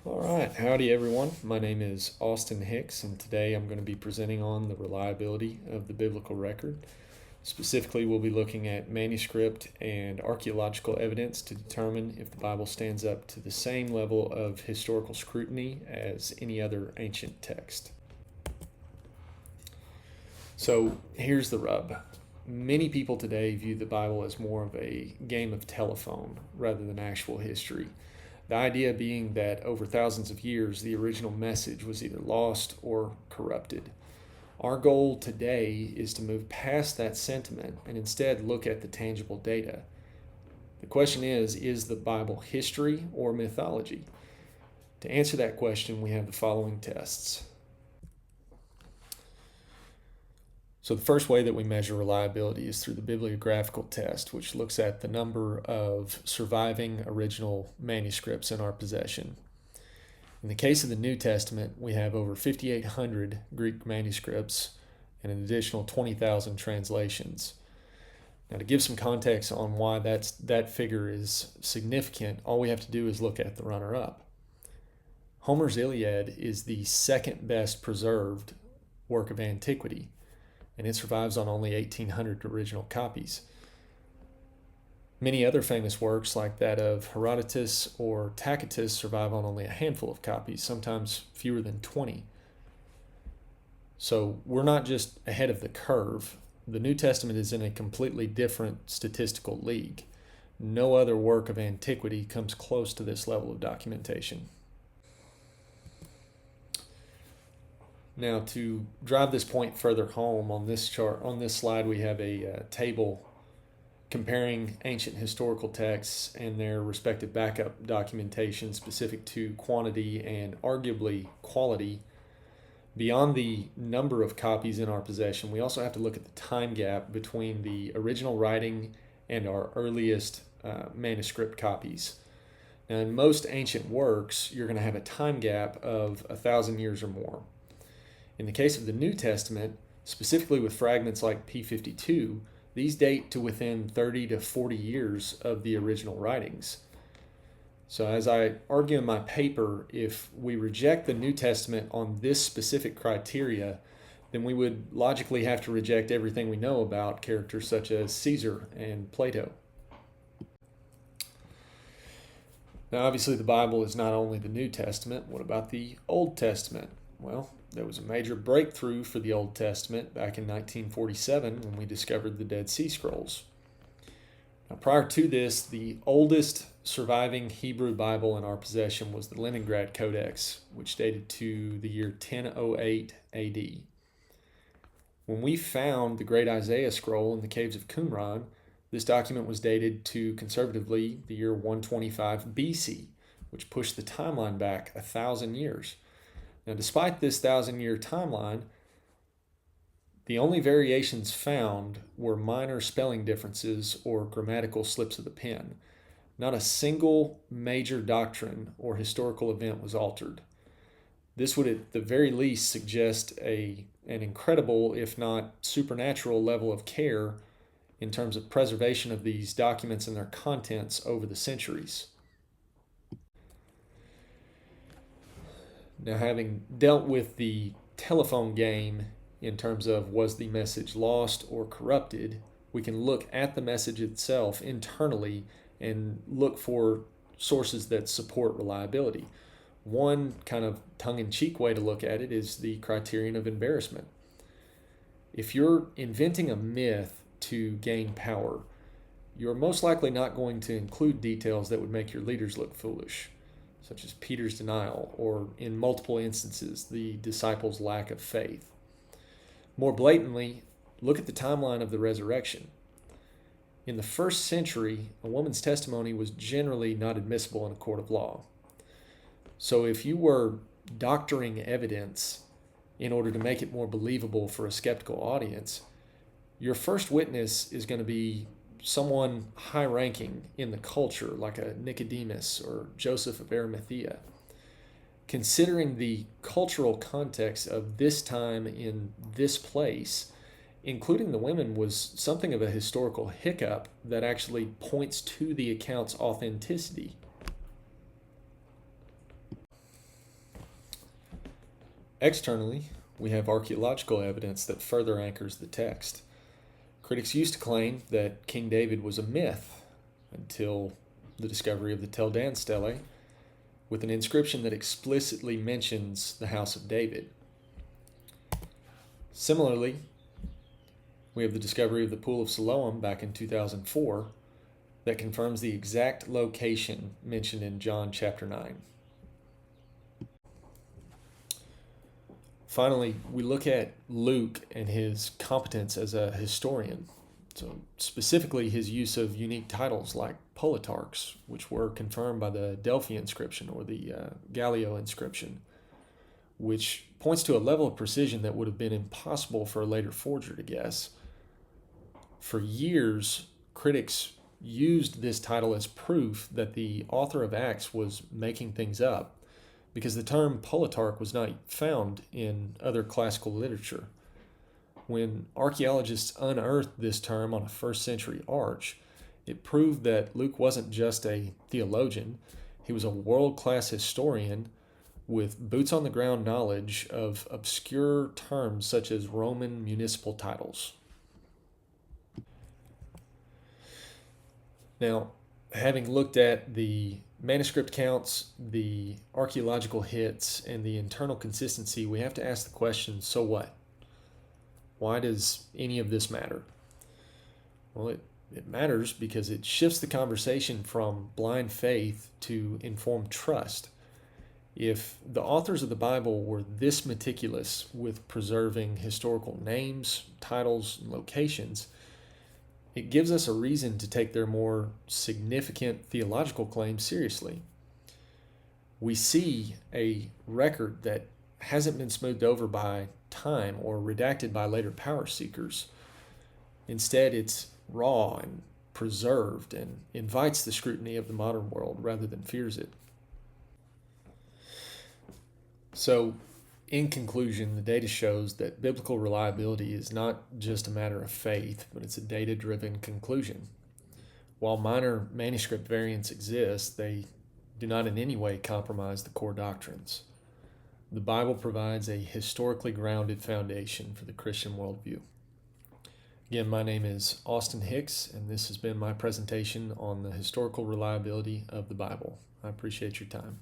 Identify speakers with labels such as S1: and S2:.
S1: All right, howdy everyone. My name is Austin Hicks, and today I'm going to be presenting on the reliability of the biblical record. Specifically, we'll be looking at manuscript and archaeological evidence to determine if the Bible stands up to the same level of historical scrutiny as any other ancient text. So here's the rub. Many people today view the Bible as more of a game of telephone rather than actual history. The idea being that over thousands of years, the original message was either lost or corrupted. Our goal today is to move past that sentiment and instead look at the tangible data. The question is the Bible history or mythology? To answer that question, we have the following tests. So the first way that we measure reliability is through the bibliographical test, which looks at the number of surviving original manuscripts in our possession. In the case of the New Testament, we have over 5,800 Greek manuscripts and an additional 20,000 translations. Now, to give some context on why that figure is significant, all we have to do is look at the runner-up. Homer's Iliad is the second best preserved work of antiquity, and it survives on only 1,800 original copies. Many other famous works, like that of Herodotus or Tacitus, survive on only a handful of copies, sometimes fewer than 20. So we're not just ahead of the curve. The New Testament is in a completely different statistical league. No other work of antiquity comes close to this level of documentation. Now, to drive this point further home, on this slide, we have a table comparing ancient historical texts and their respective backup documentation specific to quantity and arguably quality. Beyond the number of copies in our possession, we also have to look at the time gap between the original writing and our earliest manuscript copies. Now, in most ancient works, you're going to have a time gap of 1,000 years or more. In the case of the New Testament, specifically with fragments like P52, these date to within 30 to 40 years of the original writings. So as I argue in my paper, if we reject the New Testament on this specific criteria, then we would logically have to reject everything we know about characters such as Caesar and Plato. Now, obviously, the Bible is not only the New Testament. What about the Old Testament? Well, there was a major breakthrough for the Old Testament back in 1947 when we discovered the Dead Sea Scrolls. Now, prior to this, the oldest surviving Hebrew Bible in our possession was the Leningrad Codex, which dated to the year 1008 AD. When we found the Great Isaiah Scroll in the caves of Qumran, this document was dated to conservatively the year 125 BC, which pushed the timeline back 1,000 years. Now, despite this 1,000-year timeline, the only variations found were minor spelling differences or grammatical slips of the pen. Not a single major doctrine or historical event was altered. This would at the very least suggest an incredible, if not supernatural, level of care in terms of preservation of these documents and their contents over the centuries. Now, having dealt with the telephone game in terms of was the message lost or corrupted, we can look at the message itself internally and look for sources that support reliability. One kind of tongue-in-cheek way to look at it is the criterion of embarrassment. If you're inventing a myth to gain power, you're most likely not going to include details that would make your leaders look foolish, such as Peter's denial, or in multiple instances, the disciples' lack of faith. More blatantly, look at the timeline of the resurrection. In the first century, a woman's testimony was generally not admissible in a court of law. So if you were doctoring evidence in order to make it more believable for a skeptical audience, your first witness is going to be someone high-ranking in the culture, like a Nicodemus or Joseph of Arimathea. Considering the cultural context of this time in this place, including the women was something of a historical hiccup that actually points to the account's authenticity. Externally, we have archaeological evidence that further anchors the text. Critics used to claim that King David was a myth until the discovery of the Tel Dan stele, with an inscription that explicitly mentions the house of David. Similarly, we have the discovery of the Pool of Siloam back in 2004 that confirms the exact location mentioned in John chapter 9. Finally, we look at Luke and his competence as a historian. So specifically his use of unique titles like politarchs, which were confirmed by the Delphi inscription or the Gallio inscription, which points to a level of precision that would have been impossible for a later forger to guess. For years, critics used this title as proof that the author of Acts was making things up, because the term politarch was not found in other classical literature. When archaeologists unearthed this term on a first century arch, it proved that Luke wasn't just a theologian, he was a world-class historian with boots-on-the-ground knowledge of obscure terms such as Roman municipal titles. Now, having looked at the manuscript counts, the archaeological hits, and the internal consistency, we have to ask the question, so what? Why does any of this matter? Well, it matters because it shifts the conversation from blind faith to informed trust. If the authors of the Bible were this meticulous with preserving historical names, titles, and locations, it gives us a reason to take their more significant theological claims seriously. We see a record that hasn't been smoothed over by time or redacted by later power seekers. Instead, it's raw and preserved and invites the scrutiny of the modern world rather than fears it. So, in conclusion, the data shows that biblical reliability is not just a matter of faith, but it's a data-driven conclusion. While minor manuscript variants exist, they do not in any way compromise the core doctrines. The Bible provides a historically grounded foundation for the Christian worldview. Again, my name is Austin Hicks, and this has been my presentation on the historical reliability of the Bible. I appreciate your time.